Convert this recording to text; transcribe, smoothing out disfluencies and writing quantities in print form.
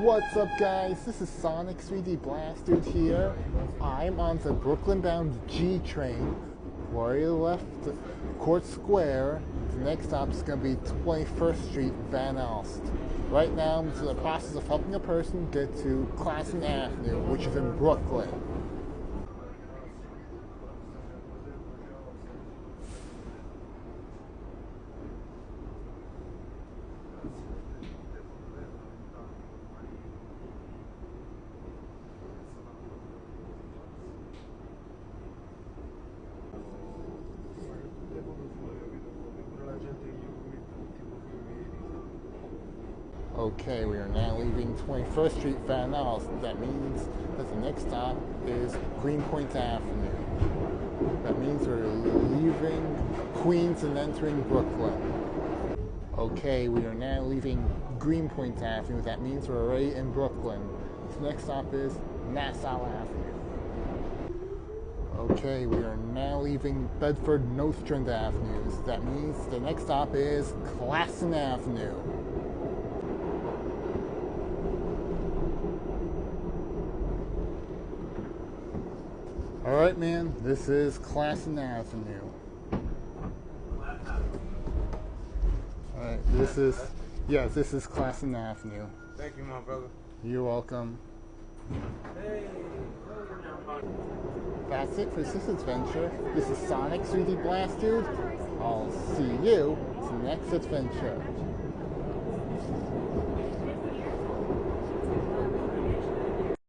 What's up, guys? This is Sonic 3D Blast Dude here. I'm on the Brooklyn-bound G train. Where you left Court Square. The next stop is going to be 21st Street, Van Alst. Right now, I'm in the process of helping a person get to Classon Avenue, which is in Brooklyn. Okay, we are now leaving 21st Street, Van Alst. That means that the next stop is Greenpoint Avenue. That means we're leaving Queens and entering Brooklyn. Okay, we are now leaving Greenpoint Avenue. That means we're already in Brooklyn. The next stop is Nassau Avenue. Okay, we are now leaving Bedford Nostrand Avenues. That means the next stop is Classon Avenue. Alright, man, this is Classon Avenue. Alright, this is Classon Avenue. Thank you, my brother. You're welcome. That's it for this adventure. This is Sonic 3D Blast Dude. I'll see you in the next adventure.